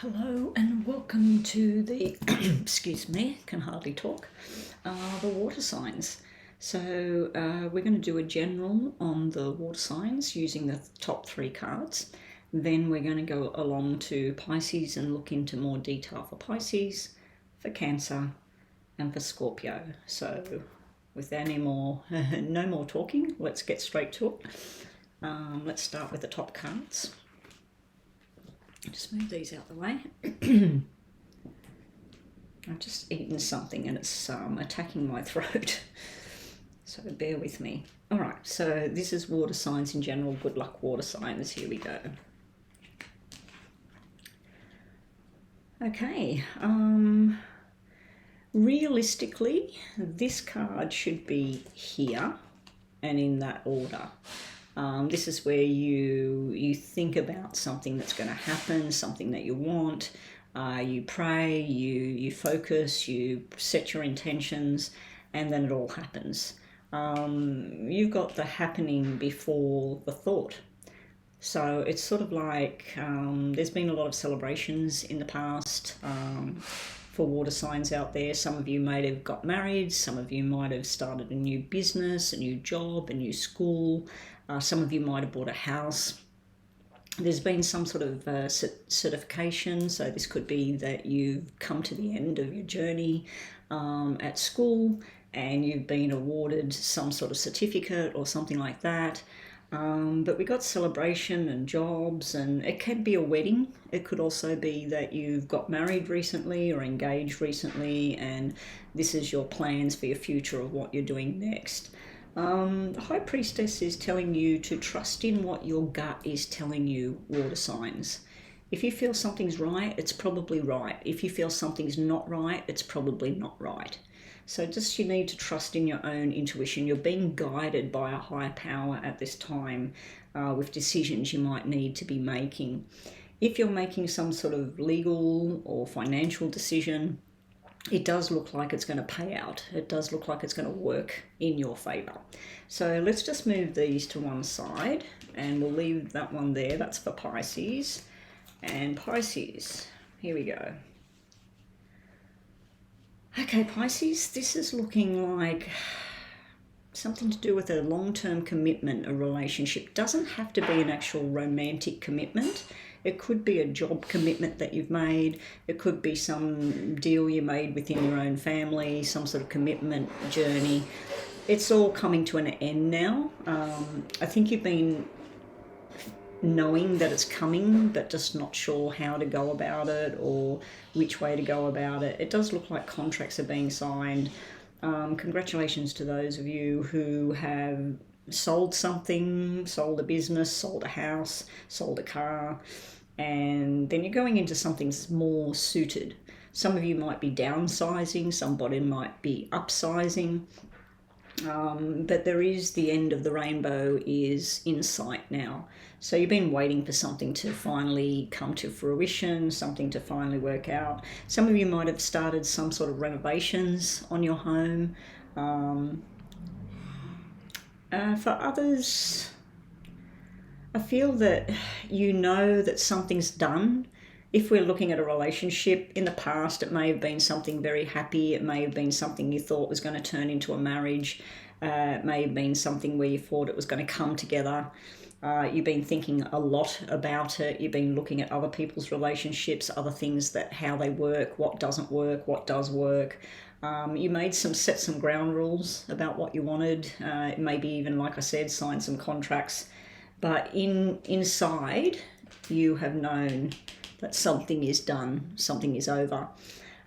Hello and welcome to the, excuse me, can hardly talk, the water signs. So we're going to do a general on the water signs using the top three cards. Then we're going to go along to Pisces and look into more detail for Pisces, for Cancer and for Scorpio. So without any more, no more talking, let's get straight to it. Let's start with the top cards. Just move these out the way. I've just eaten something and it's attacking my throat. So bear with me. All right, so this is water signs in general. Good luck, water signs. Here we go. Okay. Realistically, this card should be here and in that order. This is where you think about something that's going to happen, something that you want. You pray, you focus, you set your intentions, and then it all happens. You've got the happening before the thought. So it's sort of like there's been a lot of celebrations in the past for water signs out there. Some of you might have got married, some of you might have started a new business, a new job, a new school. Some of you might have bought a house. There's been some sort of certification, so this could be that you've come to the end of your journey at school and you've been awarded some sort of certificate or something like that. But we got celebration and jobs, and it can be a wedding. It could also be that you've got married recently or engaged recently, and this is your plans for your future of what you're doing next. The High Priestess is telling you to trust in what your gut is telling you, water signs. If you feel something's right, it's probably right. If you feel something's not right, it's probably not right. So just you need to trust in your own intuition. You're being guided by a higher power at this time with decisions you might need to be making. If you're making some sort of legal or financial decision, it does look like it's going to pay out. It does look like it's going to work in your favour. So let's just move these to one side and we'll leave that one there. That's for Pisces. And Pisces, here we go. Okay, Pisces, this is looking like something to do with a long-term commitment, a relationship. Doesn't have to be an actual romantic commitment. It could be a job commitment that you've made. It could be some deal you made within your own family, some sort of commitment journey. It's all coming to an end now. I think you've been knowing that it's coming, but just not sure how to go about it or which way to go about it. It does look like contracts are being signed. Congratulations to those of you who have sold something, sold a business, sold a house, sold a car, and then you're going into something more suited. Some of you might be downsizing, somebody might be upsizing, but there is the end of the rainbow is in sight now. So you've been waiting for something to finally come to fruition, something to finally work out. Some of you might have started some sort of renovations on your home. For others, I feel that you know that something's done. If we're looking at a relationship, in the past it may have been something very happy, it may have been something you thought was going to turn into a marriage, it may have been something where you thought it was going to come together. You've been thinking a lot about it, you've been looking at other people's relationships, other things, that how they work, what doesn't work, what does work. You made set some ground rules about what you wanted, maybe even, like I said, signed some contracts, but inside you have known that something is done, something is over.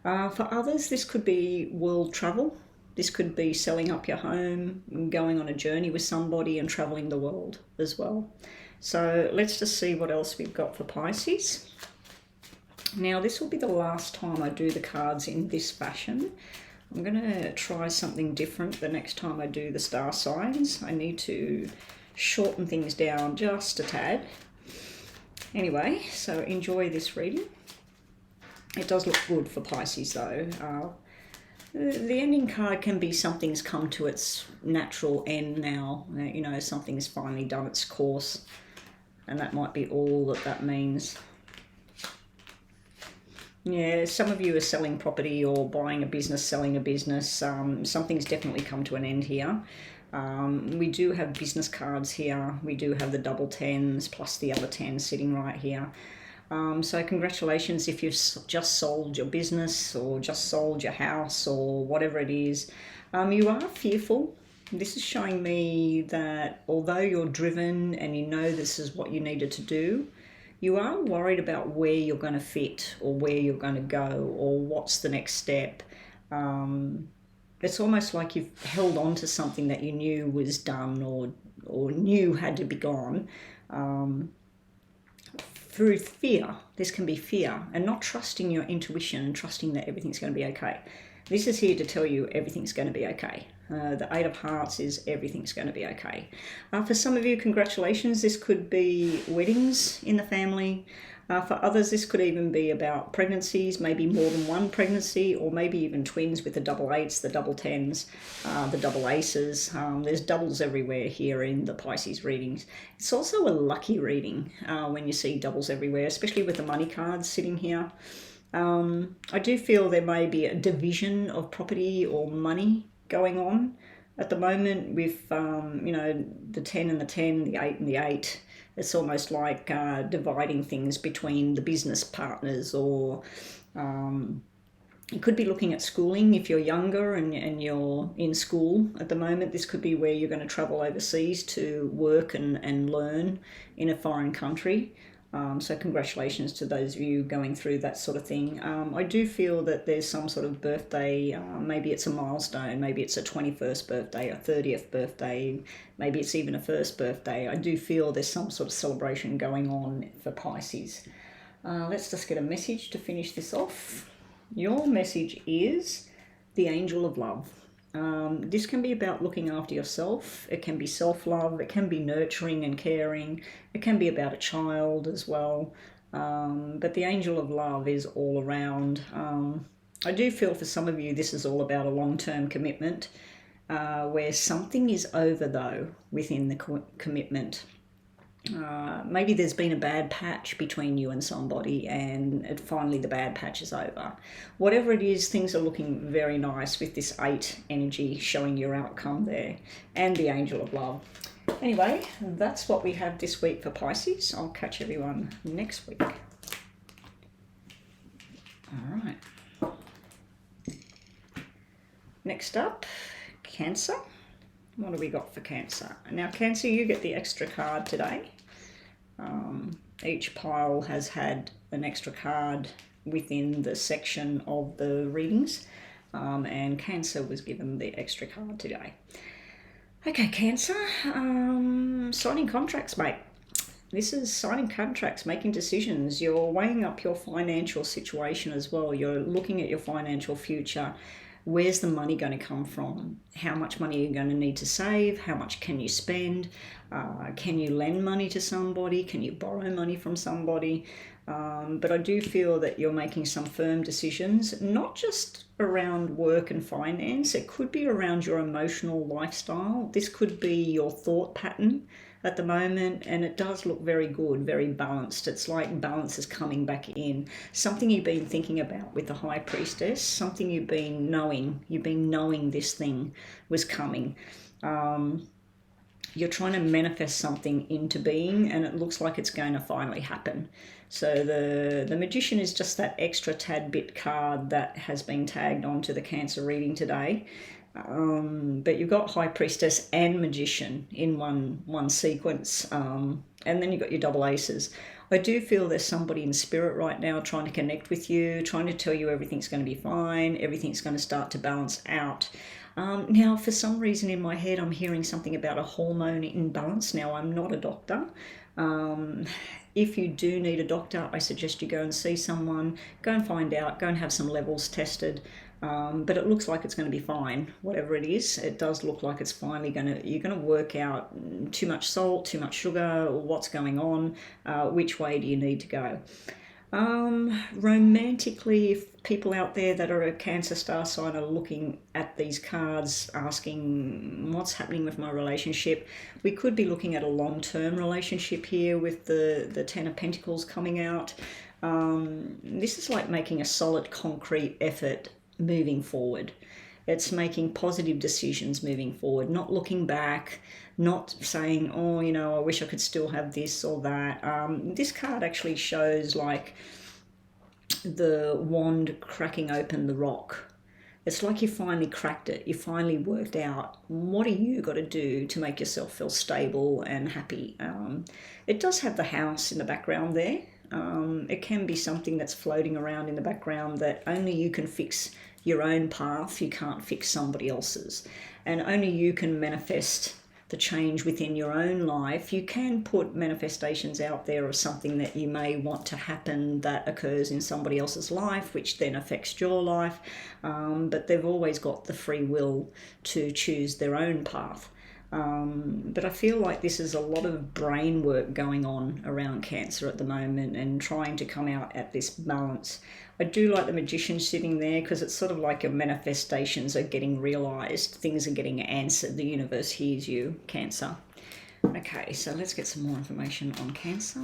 For others, this could be world travel. This could be selling up your home, going on a journey with somebody and traveling the world as well. So let's just see what else we've got for Pisces. Now, this will be the last time I do the cards in this fashion. I'm going to try something different the next time I do the star signs. I need to shorten things down just a tad. Anyway, so enjoy this reading. It does look good for Pisces though. The ending card can be something's come to its natural end now. You know, something's finally done its course, and that might be all that means. Yeah, some of you are selling property or buying a business, selling a business. Something's definitely come to an end here. We do have business cards here. We do have the double tens plus the other 10 sitting right here. So congratulations if you've just sold your business or just sold your house or whatever it is. You are fearful. This is showing me that although you're driven and you know this is what you needed to do, you are worried about where you're going to fit or where you're going to go or what's the next step. It's almost like you've held on to something that you knew was done or knew had to be gone. Through fear, this can be fear and not trusting your intuition and trusting that everything's going to be okay. This is here to tell you everything's going to be okay. The Eight of Hearts is everything's going to be okay. For some of you, congratulations. This could be weddings in the family. For others, this could even be about pregnancies, maybe more than one pregnancy, or maybe even twins with the double eights, the double tens, the double aces. There's doubles everywhere here in the Pisces readings. It's also a lucky reading when you see doubles everywhere, especially with the money cards sitting here. I do feel there may be a division of property or money going on at the moment with, the 10 and the 10, the 8 and the 8. It's almost like dividing things between the business partners, or you could be looking at schooling if you're younger and you're in school at the moment. This could be where you're going to travel overseas to work and learn in a foreign country. So congratulations to those of you going through that sort of thing. I do feel that there's some sort of birthday, maybe it's a milestone, maybe it's a 21st birthday, a 30th birthday, maybe it's even a first birthday. I do feel there's some sort of celebration going on for Pisces. Let's just get a message to finish this off. Your message is the Angel of Love. This can be about looking after yourself. It can be self-love. It can be nurturing and caring. It can be about a child as well. But the Angel of Love is all around. I do feel for some of you this is all about a long-term commitment where something is over, though, within the commitment. Maybe there's been a bad patch between you and somebody and finally the bad patch is over. Whatever it is, things are looking very nice with this 8 energy showing your outcome there and the Angel of Love. Anyway, that's what we have this week for Pisces. I'll catch everyone next week. All right. Next up, Cancer. What do we got for Cancer? Now, Cancer, you get the extra card today. Each pile has had an extra card within the section of the readings, and Cancer was given the extra card today. Okay, Cancer, signing contracts, mate. This is signing contracts, making decisions. You're weighing up your financial situation as well. You're looking at your financial future. Where's the money going to come from? How much money are you going to need to save? How much can you spend? Can you lend money to somebody? Can you borrow money from somebody? But I do feel that you're making some firm decisions, not just around work and finance. It could be around your emotional lifestyle. This could be your thought pattern at the moment, and it does look very good, very balanced. It's like balance is coming back in. Something you've been thinking about with the High Priestess, something you've been knowing this thing was coming. You're trying to manifest something into being, and it looks like it's going to finally happen. So the Magician is just that extra tad bit card that has been tagged onto the Cancer reading today. But you've got High Priestess and Magician in one sequence, and then you've got your double aces. I do feel there's somebody in spirit right now trying to connect with you, trying to tell you everything's going to be fine, everything's going to start to balance out. Now, for some reason in my head, I'm hearing something about a hormone imbalance. Now, I'm not a doctor. If you do need a doctor, I suggest you go and see someone, go and find out, go and have some levels tested. But it looks like it's going to be fine, whatever it is. It does look like it's finally you're going to work out too much salt, too much sugar, what's going on, which way do you need to go. Romantically, if people out there that are a Cancer star sign are looking at these cards asking what's happening with my relationship, we could be looking at a long-term relationship here with the Ten of Pentacles coming out. This is like making a solid, concrete effort moving forward. It's making positive decisions moving forward, not looking back, not saying, oh, you know, I wish I could still have this or that. This card actually shows like the wand cracking open the rock. It's like you finally cracked it. You finally worked out what are you got to do to make yourself feel stable and happy. It does have the house in the background there. It can be something that's floating around in the background that only you can fix your own path. You can't fix somebody else's. And only you can manifest the change within your own life. You can put manifestations out there of something that you may want to happen that occurs in somebody else's life, which then affects your life. But they've always got the free will to choose their own path. But I feel like this is a lot of brain work going on around Cancer at the moment and trying to come out at this balance. I do like the Magician sitting there because it's sort of like your manifestations are getting realised. Things are getting answered. The universe hears you, Cancer. Okay, so let's get some more information on Cancer.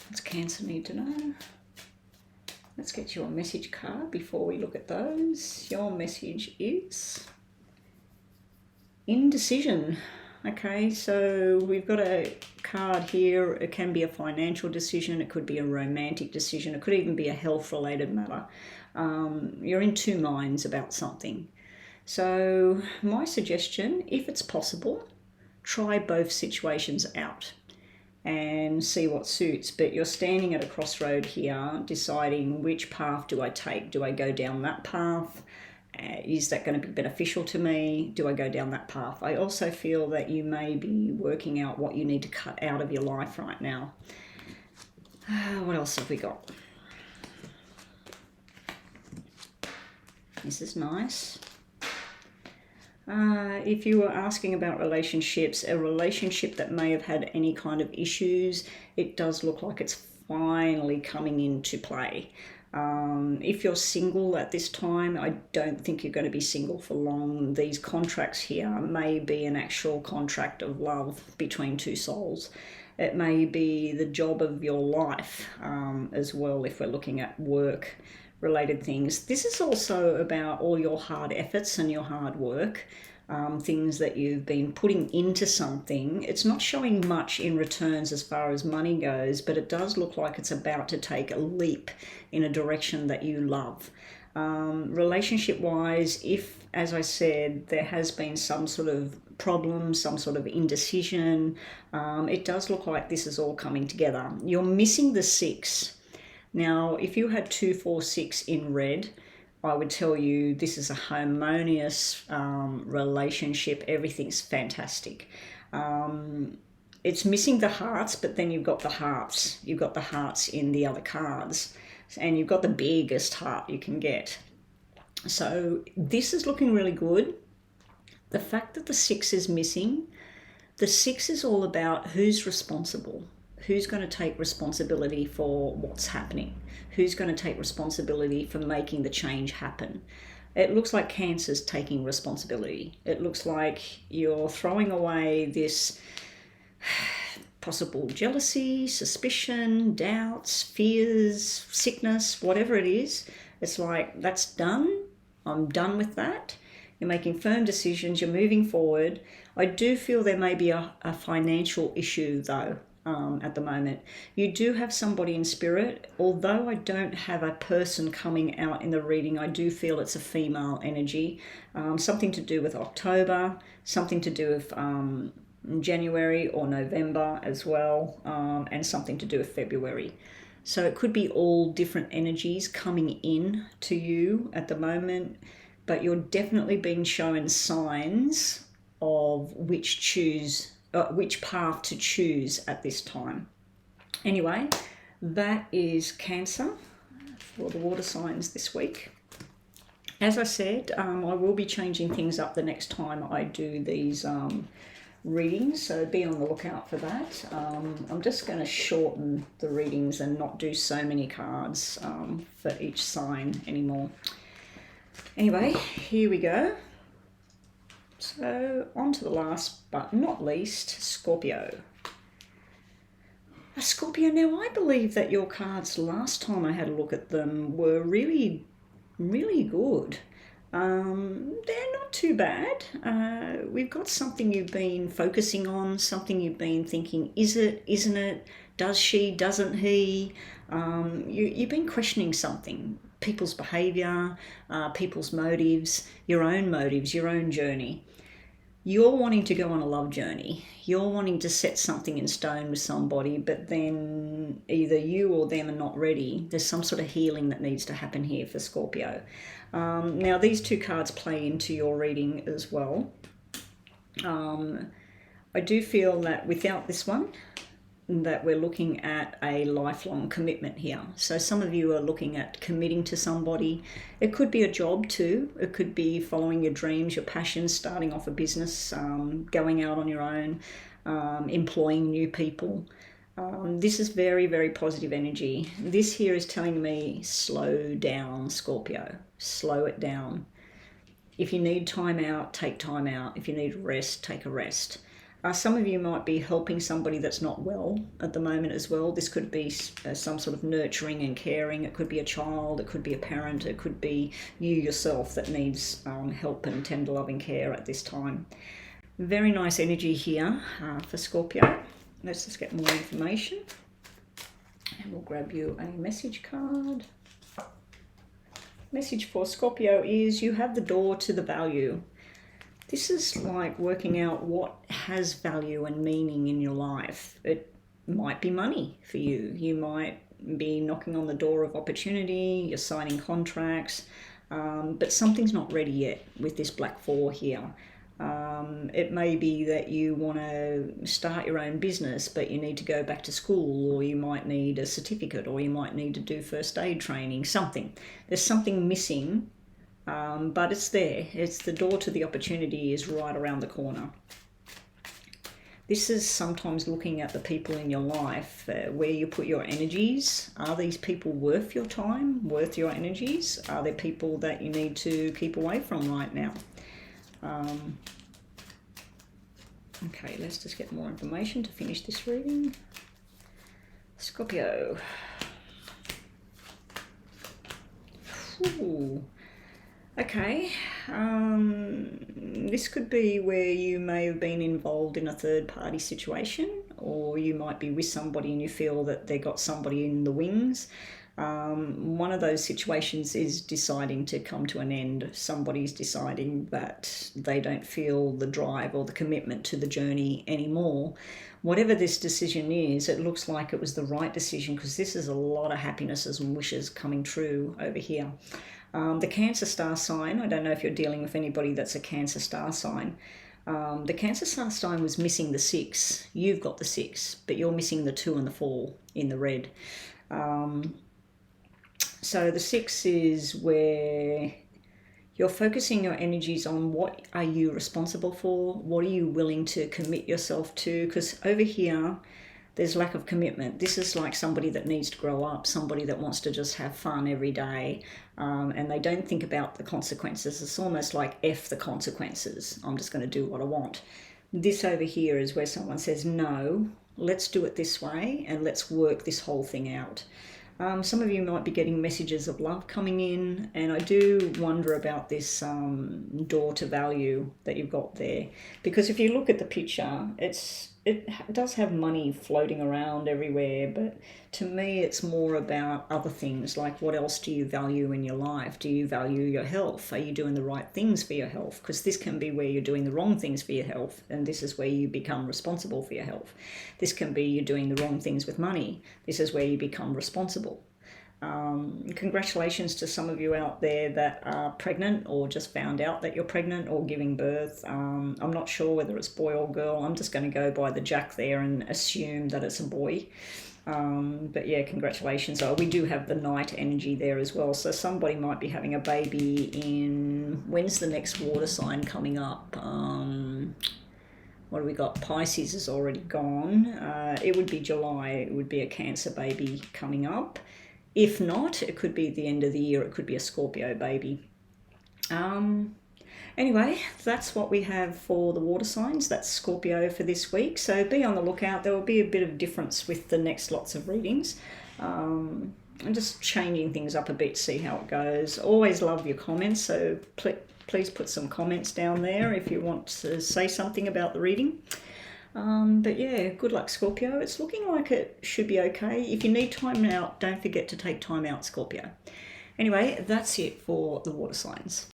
What's Cancer need to know? Let's get your message card before we look at those. Your message is indecision. Okay, so we've got a card here. It can be a financial decision. It could be a romantic decision. It could even be a health-related matter. You're in two minds about something. So my suggestion, if it's possible, try both situations out and see what suits. But you're standing at a crossroad here, deciding which path do I take? Do I go down that path? Is that going to be beneficial to me? Do I go down that path? I also feel that you may be working out what you need to cut out of your life right now. What else have we got? This is nice. If you were asking about relationships, a relationship that may have had any kind of issues, it does look like it's finally coming into play. If you're single at this time, I don't think you're going to be single for long. These contracts here may be an actual contract of love between two souls. It may be the job of your life as well, if we're looking at work related things. This is also about all your hard efforts and your hard work. Things that you've been putting into something. It's not showing much in returns as far as money goes, but it does look like it's about to take a leap in a direction that you love. Relationship-wise, if, as I said, there has been some sort of problem, some sort of indecision, it does look like this is all coming together. You're missing the 6. Now, if you had 2, 4, 6 in red, I would tell you this is a harmonious relationship. Everything's fantastic. It's missing the hearts, but then you've got the hearts. You've got the hearts in the other cards. And you've got the biggest heart you can get. So this is looking really good. The fact that the 6 is missing, the 6 is all about who's responsible. Who's going to take responsibility for what's happening? Who's going to take responsibility for making the change happen? It looks like Cancer's taking responsibility. It looks like you're throwing away this possible jealousy, suspicion, doubts, fears, sickness, whatever it is. It's like, that's done. I'm done with that. You're making firm decisions. You're moving forward. I do feel there may be a financial issue, though. At the moment, you do have somebody in spirit. Although I don't have a person coming out in the reading, I do feel it's a female energy. Something to do with October, something to do with January or November as well, and something to do with February. So it could be all different energies coming in to you at the moment, but you're definitely being shown signs of which path to choose at this time. Anyway, that is Cancer for the water signs this week. As I said, I will be changing things up the next time I do these readings, so be on the lookout for that. I'm just going to shorten the readings and not do so many cards for each sign anymore. Anyway, here we go. So on to the last but not least, Scorpio. Scorpio, now I believe that your cards last time I had a look at them were really, really good. They're not too bad. We've got something you've been focusing on, something you've been thinking, is it, isn't it, does she, doesn't he? You've been questioning something, people's behaviour, people's motives, your own journey. You're wanting to go on a love journey. You're wanting to set something in stone with somebody, but then either you or them are not ready. There's some sort of healing that needs to happen here for Scorpio. Now, these two cards play into your reading as well. I do feel that without this one, that we're looking at a lifelong commitment here. So some of you are looking at committing to somebody. It could be a job too. It could be following your dreams, your passions, starting off a business, going out on your own, employing new people. This is very, very positive energy. This here is telling me slow down, Scorpio. Slow it down. If you need time out, take time out. If you need rest, take a rest. Some of you might be helping somebody that's not well at the moment as well. This could be some sort of nurturing and caring. It could be a child, it could be a parent, it could be you yourself that needs help and tender loving care at this time. Very nice energy here for Scorpio. Let's just get more information. And we'll grab you a message card. Message for Scorpio is you have the door to the value. This is like working out what has value and meaning in your life. It might be money for you. You might be knocking on the door of opportunity, you're signing contracts, but something's not ready yet with this Black 4 here. It may be that you want to start your own business, but you need to go back to school, or you might need a certificate, or you might need to do first aid training, something. There's something missing. But it's there. It's the door to the opportunity is right around the corner. This is sometimes looking at the people in your life, where you put your energies. Are these people worth your time, worth your energies? Are there people that you need to keep away from right now? Okay, let's just get more information to finish this reading. Scorpio. Ooh. Okay, this could be where you may have been involved in a third-party situation, or you might be with somebody and you feel that they got somebody in the wings. One of those situations is deciding to come to an end. Somebody's deciding that they don't feel the drive or the commitment to the journey anymore. Whatever this decision is, it looks like it was the right decision, because this is a lot of happinesses and wishes coming true over here. The Cancer star sign, I don't know if you're dealing with anybody that's a Cancer star sign. The Cancer star sign was missing the 6. You've got the 6, but you're missing the 2 and the 4 in the red. So the 6 is where you're focusing your energies on what are you responsible for, what are you willing to commit yourself to, because over here there's lack of commitment. This is like somebody that needs to grow up, somebody that wants to just have fun every day, and they don't think about the consequences. It's almost like F the consequences. I'm just going to do what I want. This over here is where someone says, no, let's do it this way and let's work this whole thing out. Some of you might be getting messages of love coming in, and I do wonder about this door to value that you've got there, because if you look at the picture, it does have money floating around everywhere, but to me it's more about other things, like what else do you value in your life? Do you value your health? Are you doing the right things for your health? Because this can be where you're doing the wrong things for your health, and this is where you become responsible for your health. This can be you're doing the wrong things with money. This is where you become responsible. Congratulations to some of you out there that are pregnant, or just found out that you're pregnant, or giving birth. I'm not sure whether it's boy or girl. I'm just going to go by the jack there and assume that it's a boy. But yeah, congratulations. We do have the Knight energy there as well. So somebody might be having a baby in, when's the next water sign coming up? What do we got? Pisces is already gone. It would be July. It would be a Cancer baby coming up. If not, it could be the end of the year. It could be a Scorpio baby. Anyway, that's what we have for the water signs. That's Scorpio for this week. So be on the lookout. There will be a bit of difference with the next lots of readings. I'm just changing things up a bit, see how it goes. Always love your comments, so please put some comments down there if you want to say something about the reading. But yeah, good luck, Scorpio. It's looking like it should be okay. If you need time out, don't forget to take time out, Scorpio. Anyway, that's it for the water signs.